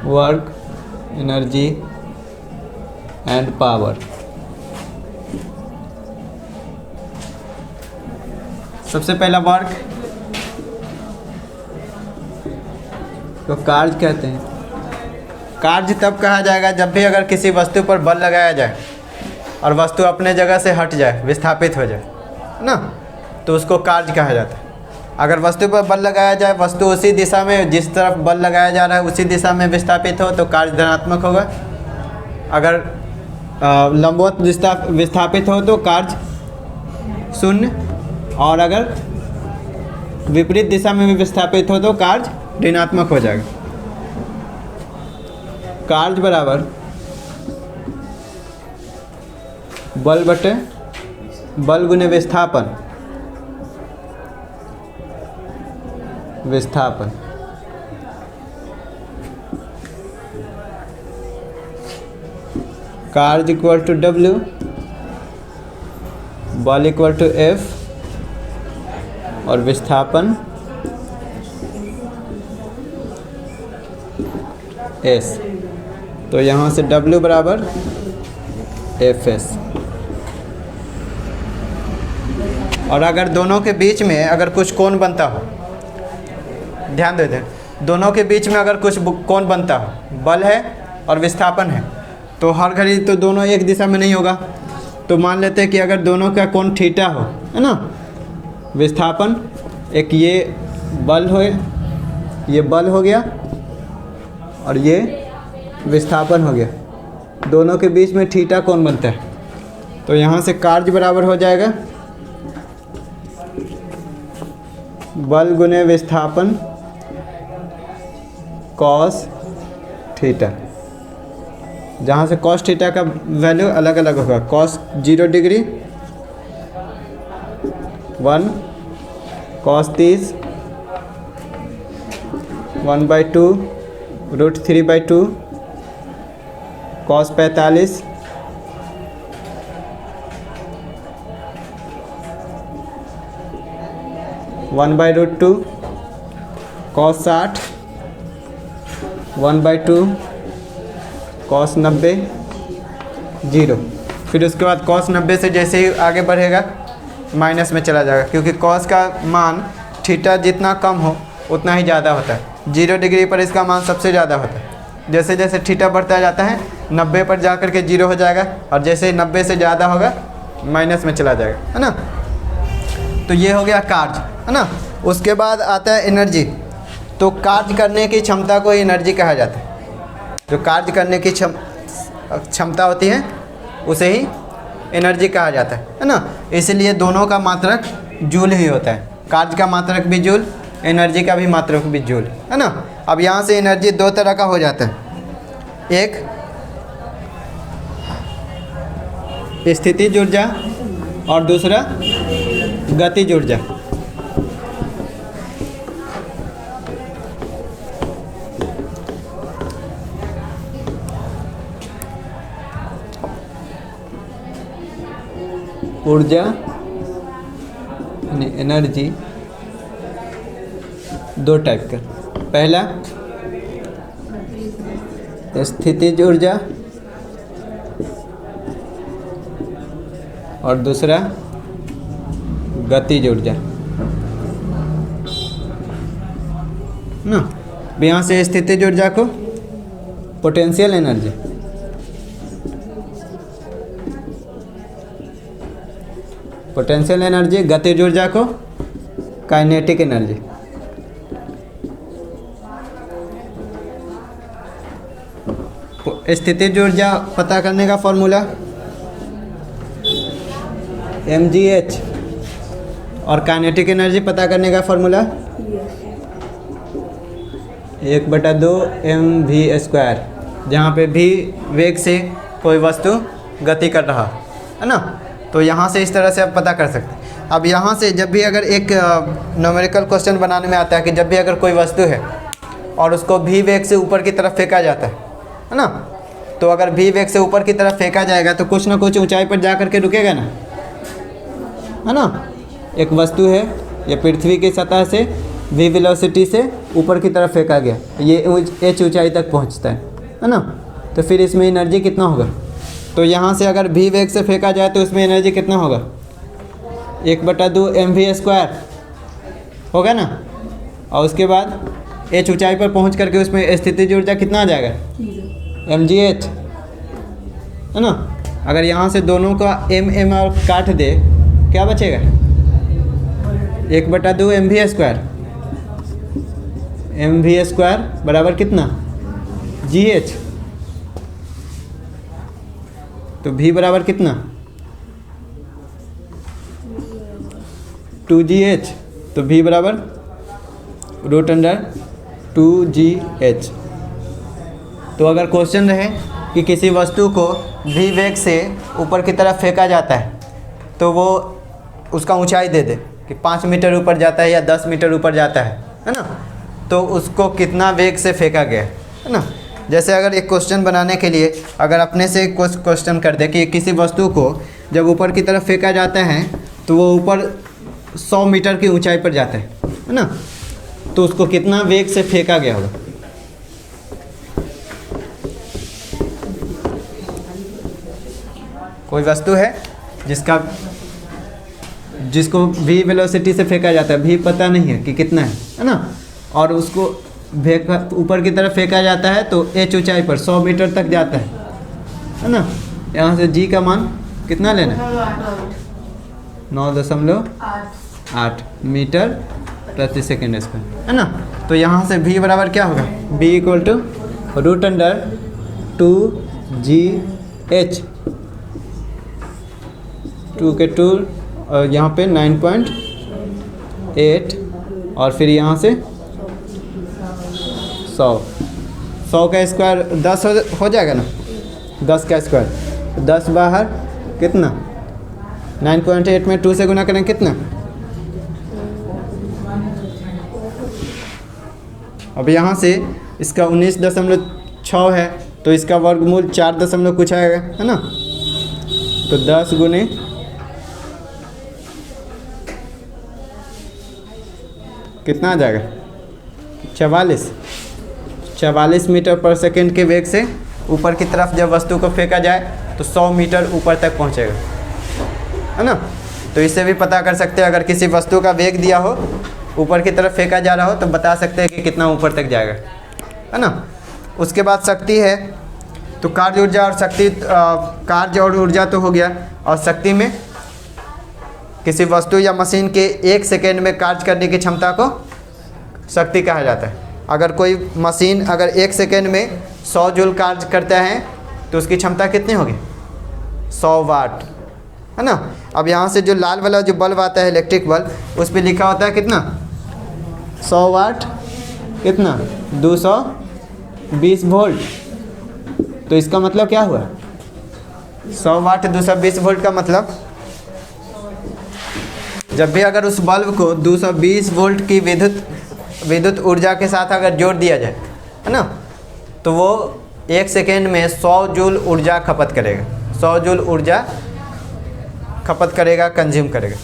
Work, energy and power. सबसे पहला work तो कार्य कहते हैं। कार्य तब कहा जाएगा जब भी अगर किसी वस्तु पर बल लगाया जाए और वस्तु अपने जगह से हट जाए, विस्थापित हो जाए ना, तो उसको कार्य कहा जाता है। अगर वस्तु पर बल लगाया जाए, वस्तु उसी दिशा में जिस तरफ बल लगाया जा रहा है उसी दिशा में विस्थापित हो तो कार्य धनात्मक होगा। अगर लंबवत विस्थापित हो तो कार्य शून्य, और अगर विपरीत दिशा में भी विस्थापित हो तो कार्य ऋणात्मक हो जाएगा। कार्य बराबर बल बटे बल गुने विस्थापन। कार्य इक्वल टू W, बल इक्वल टू F और विस्थापन S। तो यहाँ से W बराबर Fs। और अगर दोनों के बीच में अगर कुछ कोण बनता हो, ध्यान दे दें, दोनों के बीच में अगर कुछ कोण बनता हो, बल है और विस्थापन है, तो हर घड़ी तो दोनों एक दिशा में नहीं होगा। तो मान लेते हैं कि अगर दोनों का कोण थीटा हो, है ना, विस्थापन एक ये बल हो गया और ये विस्थापन हो गया, दोनों के बीच में थीटा कोण बनता है। तो यहाँ से कार्य बराबर हो जाएगा बल गुने विस्थापन कॉस थीटा, जहाँ से कॉस थीटा का वैल्यू अलग अलग होगा। Cos 0 degree 1, cos 30 1/2 √3/2, cos 45 1/√2, cos 60 1/2, cos 90 0। फिर उसके बाद कॉस 90 से जैसे ही आगे बढ़ेगा माइनस में चला जाएगा, क्योंकि कॉस का मान थीटा जितना कम हो उतना ही ज़्यादा होता है। 0 डिग्री पर इसका मान सबसे ज़्यादा होता है। जैसे जैसे थीटा बढ़ता जाता है 90 पर जा कर के 0 हो जाएगा, और जैसे ही 90 से ज़्यादा होगा माइनस में चला जाएगा, है ना। तो ये हो गया कार्य, है ना। उसके बाद आता है एनर्जी। तो कार्य करने की क्षमता को एनर्जी कहा जाता है। जो कार्य करने की क्षमता होती है उसे ही एनर्जी कहा जाता है ना। इसलिए दोनों का मात्रक जूल ही होता है। कार्य का मात्रक भी जूल, एनर्जी का भी मात्रक भी जूल, है ना। अब यहाँ से एनर्जी दो तरह का हो जाता है, एक स्थितिज ऊर्जा और दूसरा गतिज ऊर्जा। ऊर्जा यानी एनर्जी दो टाइप का, पहला स्थितिज ऊर्जा और दूसरा गतिज ऊर्जा ना। यहाँ से स्थितिज ऊर्जा को पोटेंशियल एनर्जी, पोटेंशियल एनर्जी, गतिज ऊर्जा को काइनेटिक एनर्जी। स्थितिज ऊर्जा पता करने का फॉर्मूला mgh और काइनेटिक एनर्जी पता करने का फॉर्मूला 1/2 mv², जहाँ पे v वेग से कोई वस्तु गति कर रहा है ना। तो यहाँ से इस तरह से आप पता कर सकते हैं। अब यहाँ से जब भी अगर एक न्यूमेरिकल क्वेश्चन बनाने में आता है कि जब भी अगर कोई वस्तु है और उसको v वेग से ऊपर की तरफ फेंका जाता है ना, तो अगर v वेग से ऊपर की तरफ फेंका जाएगा तो कुछ ना कुछ ऊंचाई पर जा कर के रुकेगा ना, है ना। एक वस्तु है, यह पृथ्वी की सतह से v वेलोसिटी से ऊपर की तरफ फेंका गया, ये h ऊंचाई तक पहुंचता है ना। तो फिर इसमें एनर्जी कितना होगा? तो यहाँ से अगर v वेग से फेंका जाए तो इसमें एनर्जी कितना होगा? 1/2 mv² होगा ना। और उसके बाद h ऊंचाई पर पहुंच करके उसमें स्थितिज ऊर्जा कितना आ जाएगा? mgh, है ना। अगर यहाँ से दोनों का m और काट दे, क्या बचेगा? 1/2 mv² बराबर कितना? gh। तो v बराबर कितना? 2gh। तो v बराबर √2gh। तो अगर क्वेश्चन रहे कि किसी वस्तु को v वेग से ऊपर की तरफ फेंका जाता है तो वो उसका ऊंचाई दे दे कि 5 मीटर ऊपर जाता है या 10 मीटर ऊपर जाता है ना। तो उसको कितना वेग से फेंका गया है ना। जैसे अगर एक क्वेश्चन बनाने के लिए अगर अपने से कुछ क्वेश्चन कर दे कि किसी वस्तु को जब ऊपर की तरफ फेंका जाता है तो वो ऊपर 100 मीटर की ऊंचाई पर जाता है ना। तो उसको कितना वेग से फेंका गया होगा? कोई वस्तु है जिसको v वेलोसिटी से फेंका जाता है, v पता नहीं है कि कितना है ना। और उसको ऊपर की तरफ फेंका जाता है तो h ऊंचाई पर 100 मीटर तक जाता है ना। यहाँ से g का मान कितना लेना है? 9.8 मीटर प्रति सेकेंड स्क्वायर, है ना। तो यहाँ से v बराबर क्या होगा? v √2gh, 2 के 2 और यहाँ पे 9.8 और फिर यहाँ से 100 का स्क्वायर 10 हो जाएगा ना। 10 का स्क्वायर 10 बाहर कितना? 9.8 में 2 से गुना करें कितना? अब यहाँ से इसका 19.6 है तो इसका वर्गमूल 4 कुछ आएगा, है ना। तो 10 गुने कितना आ जाएगा? 44 मीटर पर सेकेंड के वेग से ऊपर की तरफ जब वस्तु को फेंका जाए तो 100 मीटर ऊपर तक पहुंचेगा, है ना। तो इससे भी पता कर सकते हैं अगर किसी वस्तु का वेग दिया हो, ऊपर की तरफ फेंका जा रहा हो तो बता सकते हैं कि कितना ऊपर तक जाएगा, है ना। उसके बाद शक्ति है, तो कार्य ऊर्जा और शक्ति, कार्य और ऊर्जा तो हो गया। और शक्ति में किसी वस्तु या मशीन के 1 सेकेंड में कार्य करने की क्षमता को शक्ति कहा जाता है। अगर कोई मशीन अगर 1 सेकेंड में 100 जूल कार्य करता है तो उसकी क्षमता कितनी होगी? 100 वाट, है ना। अब यहाँ से जो लाल वाला जो बल्ब आता है इलेक्ट्रिक बल्ब, उस पर लिखा होता है कितना? 100 वाट कितना? 220 वोल्ट। तो इसका मतलब क्या हुआ? 100 वाट 220 वोल्ट का मतलब जब भी अगर उस बल्ब को 220 वोल्ट की विद्युत ऊर्जा के साथ अगर जोड़ दिया जाए, है ना, तो वो 1 सेकेंड में 100 जूल ऊर्जा खपत करेगा, 100 जूल ऊर्जा खपत करेगा, कंज्यूम करेगा।